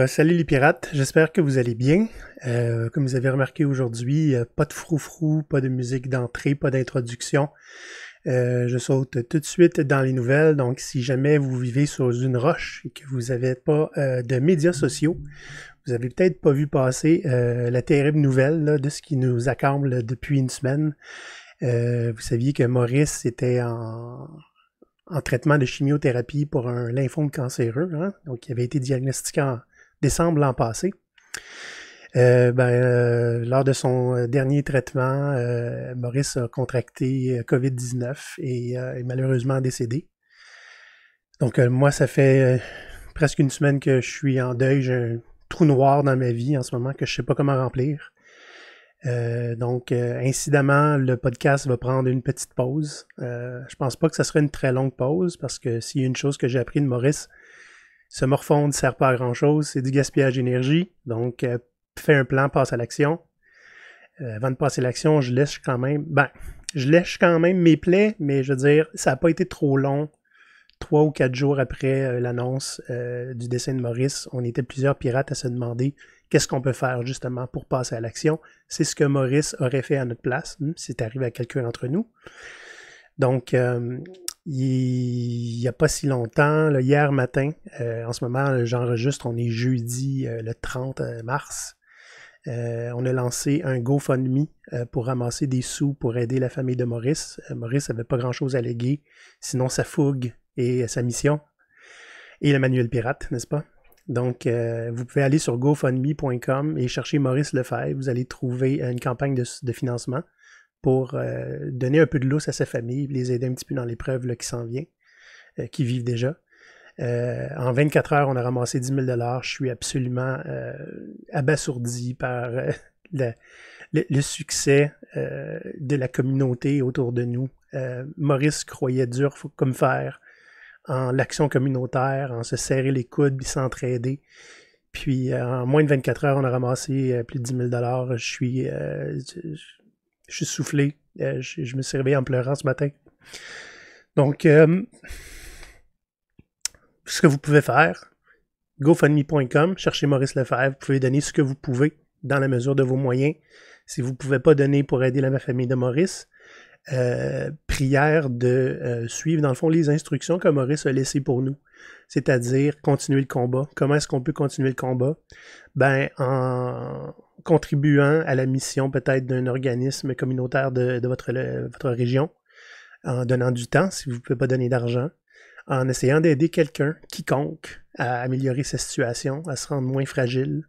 Salut les pirates, j'espère que vous allez bien. Comme vous avez remarqué aujourd'hui, pas de froufrou, pas de musique d'entrée, pas d'introduction. Je saute tout de suite dans les nouvelles, donc si jamais vous vivez sur une roche et que vous n'avez pas de médias sociaux, vous avez peut-être pas vu passer la terrible nouvelle là, de ce qui nous accable depuis une semaine. Vous saviez que Maurice était en traitement de chimiothérapie pour un lymphome cancéreux, hein? Donc il avait été diagnostiqué en décembre l'an passé. Lors de son dernier traitement, Maurice a contracté COVID-19 et est malheureusement décédé. Donc moi, ça fait presque une semaine que je suis en deuil. J'ai un trou noir dans ma vie en ce moment que je ne sais pas comment remplir. Incidemment, le podcast va prendre une petite pause. Je pense pas que ça sera une très longue pause parce que s'il y a une chose que j'ai appris de Maurice, se morfondre ne sert pas à grand-chose, c'est du gaspillage d'énergie. Donc, fais un plan, passe à l'action. Avant de passer à l'action, je lèche quand même mes plaies, mais je veux dire, ça n'a pas été trop long. 3 ou 4 jours après l'annonce du décès de Maurice, on était plusieurs pirates à se demander qu'est-ce qu'on peut faire justement pour passer à l'action. C'est ce que Maurice aurait fait à notre place, c'est arrivé à quelqu'un d'entre nous. Donc, il n'y a pas si longtemps, là, hier matin, en ce moment, j'enregistre, on est jeudi le 30 mars. On a lancé un GoFundMe pour ramasser des sous pour aider la famille de Maurice. Maurice n'avait pas grand-chose à léguer, sinon sa fougue et sa mission, et le manuel pirate, n'est-ce pas? Donc, vous pouvez aller sur gofundme.com et chercher Maurice Lefebvre. Vous allez trouver une campagne de financement pour donner un peu de lousse à sa famille, les aider un petit peu dans l'épreuve qui s'en vient, qui vivent déjà. En 24 heures, on a ramassé 10 000 $. Je suis absolument abasourdi par le succès de la communauté autour de nous. Maurice croyait dur comme fer en l'action communautaire, en se serrer les coudes et s'entraider. Puis en moins de 24 heures, on a ramassé plus de 10 000 $. Je suis soufflé. Je me suis réveillé en pleurant ce matin. Donc, ce que vous pouvez faire, gofundme.com, cherchez Maurice Lefebvre. Vous pouvez donner ce que vous pouvez dans la mesure de vos moyens. Si vous ne pouvez pas donner pour aider la famille de Maurice, prière de suivre dans le fond les instructions que Maurice a laissées pour nous, c'est-à-dire continuer le combat. Comment est-ce qu'on peut continuer le combat? En contribuant à la mission peut-être d'un organisme communautaire de votre région, en donnant du temps si vous ne pouvez pas donner d'argent, en essayant d'aider quelqu'un, quiconque, à améliorer sa situation, à se rendre moins fragile.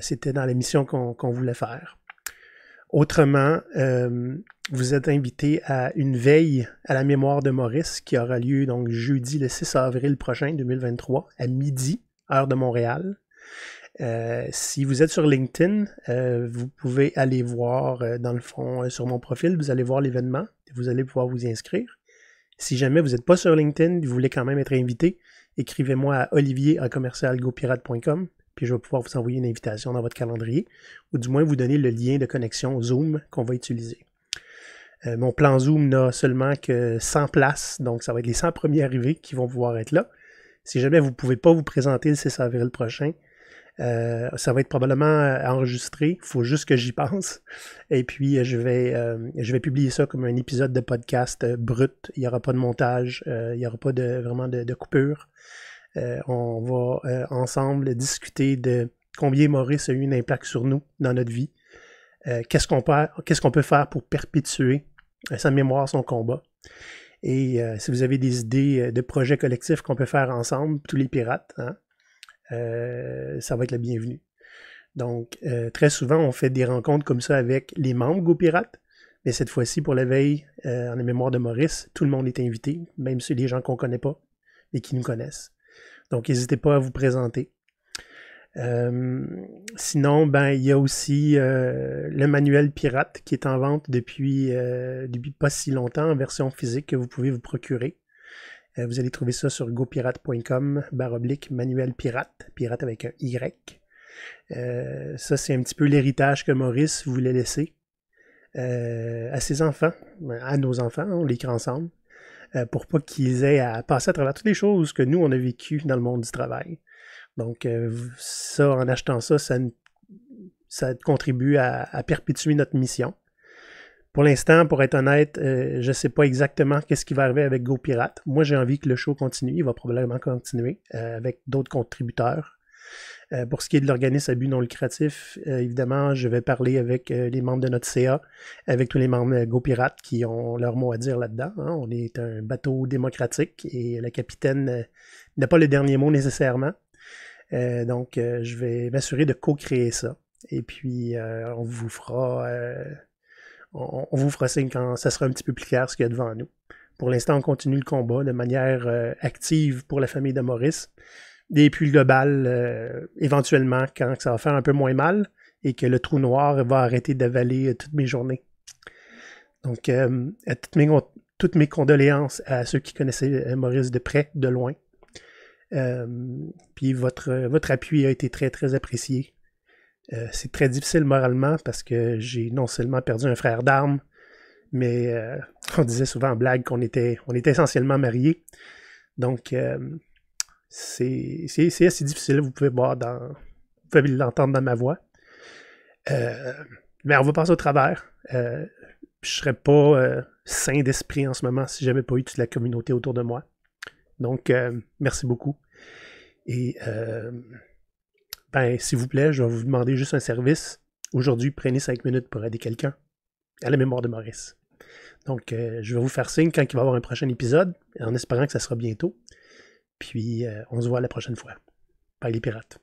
C'était dans la mission qu'on voulait faire. Autrement, vous êtes invité à une veille à la mémoire de Maurice qui aura lieu donc jeudi le 6 avril prochain 2023 à midi, heure de Montréal. Si vous êtes sur LinkedIn, vous pouvez aller voir dans le fond sur mon profil, vous allez voir l'événement, vous allez pouvoir vous y inscrire. Si jamais vous n'êtes pas sur LinkedIn, vous voulez quand même être invité, écrivez-moi à olivier@gopirate.com. Puis je vais pouvoir vous envoyer une invitation dans votre calendrier, ou du moins vous donner le lien de connexion Zoom qu'on va utiliser. Mon plan Zoom n'a seulement que 100 places, donc ça va être les 100 premiers arrivés qui vont pouvoir être là. Si jamais vous ne pouvez pas vous présenter le 6 avril prochain, ça va être probablement enregistré, il faut juste que j'y pense. Et puis je vais publier ça comme un épisode de podcast brut, il n'y aura pas de montage, il n'y aura pas vraiment de coupure. On va ensemble discuter de combien Maurice a eu un impact sur nous dans notre vie. Qu'est-ce qu'on peut faire pour perpétuer sa mémoire, son combat. Et si vous avez des idées de projets collectifs qu'on peut faire ensemble, tous les pirates, hein, ça va être la bienvenue. Donc, très souvent, on fait des rencontres comme ça avec les membres GoPirates, mais cette fois-ci, pour la veille en la mémoire de Maurice, tout le monde est invité, même ceux des gens qu'on ne connaît pas et qui nous connaissent. Donc, n'hésitez pas à vous présenter. Sinon, il y a aussi le manuel pirate qui est en vente depuis pas si longtemps en version physique que vous pouvez vous procurer. Vous allez trouver ça sur gopirate.com/manuel pirate, pirate avec un Y. Ça, c'est un petit peu l'héritage que Maurice voulait laisser à ses enfants, à nos enfants, on l'écrit ensemble, pour pas qu'ils aient à passer à travers toutes les choses que nous, on a vécues dans le monde du travail. Donc, ça, en achetant ça, ça contribue à perpétuer notre mission. Pour l'instant, pour être honnête, je ne sais pas exactement qu'est-ce qui va arriver avec GoPirate. Moi, j'ai envie que le show continue. Il va probablement continuer avec d'autres contributeurs. Pour ce qui est de l'organisme à but non lucratif, évidemment, je vais parler avec les membres de notre CA, avec tous les membres GoPirate qui ont leur mot à dire là-dedans. Hein. On est un bateau démocratique et le capitaine n'a pas le dernier mot nécessairement. Donc, je vais m'assurer de co-créer ça. Et puis, on vous fera signe quand ça sera un petit peu plus clair ce qu'il y a devant nous. Pour l'instant, on continue le combat de manière active pour la famille de Maurice. Et puis le global, éventuellement, quand ça va faire un peu moins mal et que le trou noir va arrêter d'avaler toutes mes journées. Donc, toutes mes condoléances à ceux qui connaissaient Maurice de près, de loin. Puis votre appui a été très, très apprécié. C'est très difficile moralement parce que j'ai non seulement perdu un frère d'armes, mais on disait souvent en blague qu'on était essentiellement mariés. Donc, c'est assez difficile, vous pouvez l'entendre dans ma voix. Mais on va passer au travers. Je ne serais pas sain d'esprit en ce moment si je n'avais pas eu toute la communauté autour de moi. Donc, merci beaucoup. Et s'il vous plaît, je vais vous demander juste un service. Aujourd'hui, prenez 5 minutes pour aider quelqu'un à la mémoire de Maurice. Donc, je vais vous faire signe quand il va y avoir un prochain épisode, en espérant que ça sera bientôt. Puis, on se voit la prochaine fois. Bye les pirates.